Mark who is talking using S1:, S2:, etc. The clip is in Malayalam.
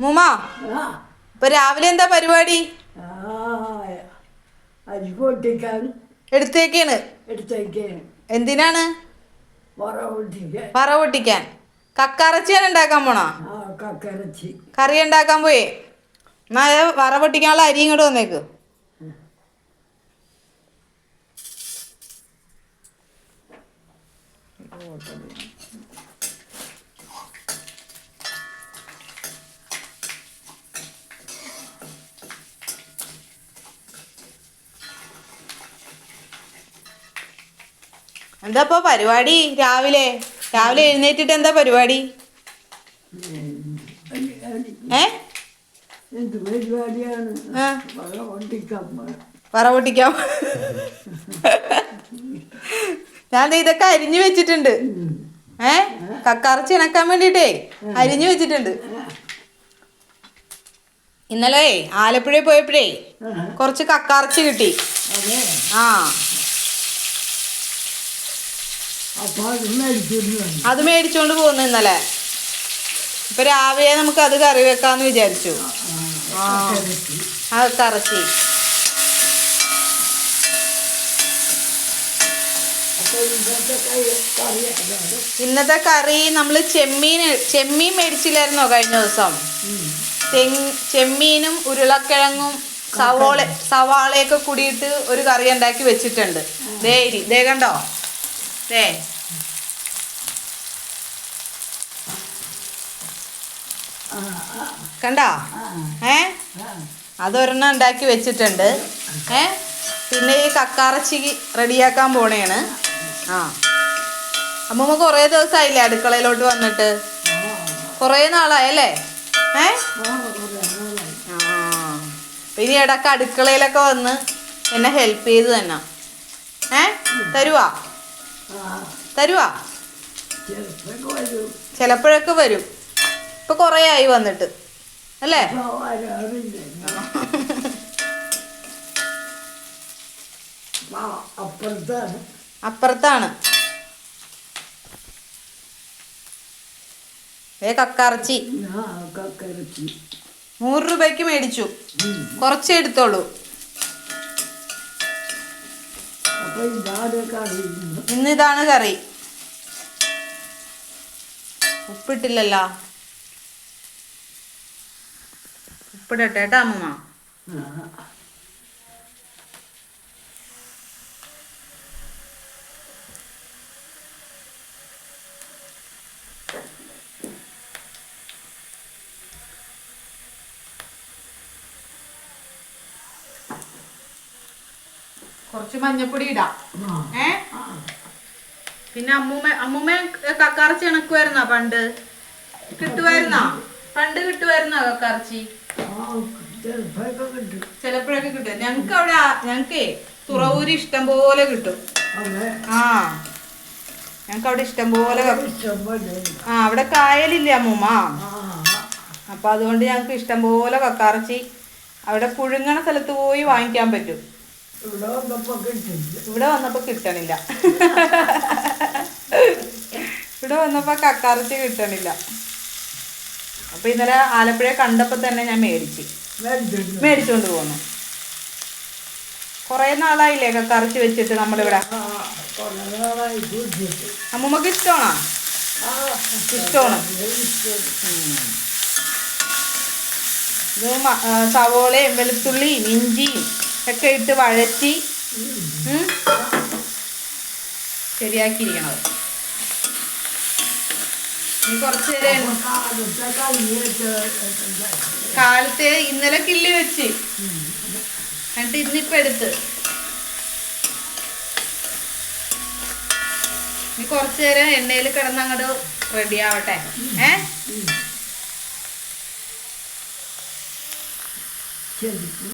S1: മൂമ്മ ഇപ്പൊ രാവിലെ എന്താ പരിപാടി?
S2: അരി പൊട്ടിക്കാൻ
S1: എടുത്തേക്കാണ്. എന്തിനാണ്? പറ പൊട്ടിക്കാൻ. കക്കറച്ചിയാണ് ഉണ്ടാക്കാൻ പോണോ? കറി ഉണ്ടാക്കാൻ പോയേ. എന്നാ വറ പൊട്ടിക്കാനുള്ള അരി ഇങ്ങോട്ട് വന്നേക്ക്. എന്താ ഇപ്പൊ പരിപാടി? രാവിലെ എഴുന്നേറ്റിട്ട് എന്താ പരിപാടി? പറ പൊട്ടിക്കാം. ഞാൻ ഇതൊക്കെ അരിഞ്ഞു വെച്ചിട്ടുണ്ട്. കക്കറച്ചി ഇണക്കാൻ വേണ്ടിട്ടേ അരിഞ്ഞു വെച്ചിട്ടുണ്ട്. ഇന്നലെ ആലപ്പുഴയിൽ പോയപ്പോഴേ കുറച്ച് കക്കറച്ചി കിട്ടി. അത് മേടിച്ചോണ്ട് പോന്നു ഇന്നലെ. ഇപ്പൊ രാവിലെ നമുക്ക് അത് കറി വെക്കാന്ന് വിചാരിച്ചു. കക്കറച്ചി ഇന്നത്തെ കറി നമ്മള് ചെമ്മീൻ മേടിച്ചില്ലായിരുന്നോ കഴിഞ്ഞ ദിവസം? ചെമ്മീനും ഉരുളക്കിഴങ്ങും സവാളയൊക്കെ കൂടിയിട്ട് ഒരു കറി ഉണ്ടാക്കി വെച്ചിട്ടുണ്ട്. ദേ കണ്ടോ? കണ്ടോ? അതൊരെണ്ണം ഉണ്ടാക്കി വെച്ചിട്ടുണ്ട്. പിന്നെ ഈ കക്കറച്ചി റെഡിയാക്കാൻ പോണേണ്. അമ്മൂമ്മ കുറേ ദിവസമായില്ലേ അടുക്കളയിലോട്ട് വന്നിട്ട്? കുറേ നാളായല്ലേ? ഇനി ഇടയ്ക്ക് അടുക്കളയിലൊക്കെ വന്ന് എന്നെ ഹെൽപ്പ് ചെയ്ത് തന്നെ. തരുവാ ചിലപ്പോഴൊക്കെ വരും. ഇപ്പൊ കൊറേ ആയി വന്നിട്ട് അല്ലേ? അപ്പുറത്താണ്. കക്കറച്ചി 100 രൂപയ്ക്ക് മേടിച്ചു. കുറച്ചേ എടുത്തോളൂ. ഇന്നിതാണ് കറി. ഉപ്പിട്ടില്ലല്ലോ. ഉപ്പിടട്ടെ കേട്ടോ അമ്മ. കുറച്ച് മഞ്ഞപ്പൊടി ഇടാം. പിന്നെ അമ്മൂമ്മ കക്കറച്ചി ഇണക്കുവായിരുന്നോ? പണ്ട് കിട്ടുമായിരുന്നോ കക്കറച്ചി? ചിലപ്പോഴൊക്കെ കിട്ടും. ഞങ്ങക്കേ തുറവൂര് ഇഷ്ടം പോലെ കിട്ടും. ഞങ്ങക്ക് അവിടെ ഇഷ്ടം പോലെ. അവിടെ കായലില്ലേ അമ്മൂമ്മ? അപ്പൊ അതുകൊണ്ട് ഞങ്ങക്ക് ഇഷ്ടം പോലെ കക്കറച്ചി അവിടെ പുഴുങ്ങണ സ്ഥലത്ത് പോയി വാങ്ങിക്കാൻ പറ്റും. ഇവിടെ വന്നപ്പോ കിട്ടണില്ല. ഇവിടെ വന്നപ്പോ കക്കറച്ചി കിട്ടണില്ല. അപ്പൊ ഇന്നലെ ആലപ്പുഴ കണ്ടപ്പോ തന്നെ ഞാൻ മേടിച്ചോണ്ട് പോന്നു. കൊറേ നാളായില്ലേ കക്കറച്ചി വെച്ചിട്ട് നമ്മളിവിടെ. അമ്മൂമ്മക്ക് ഇഷ്ടമാണോ? ഇഷ്ടമാണ്. ഇത് സവോളയും വെളുത്തുള്ളിയും ഇഞ്ചിയും ഒക്കെ ഇട്ട് വഴറ്റി ശരിയാക്കിയിരിക്കണത്. ഇനി കുറച്ച് നേരം കാലത്തെ ഇന്നലെ കിള്ളി വെച്ച് എന്നിട്ട് ഇന്നിപ്പോ എടുത്ത് ഇനി കുറച്ച് നേരം എണ്ണയിൽ കിടന്ന് അങ്ങോട്ട് റെഡി ആവട്ടെ.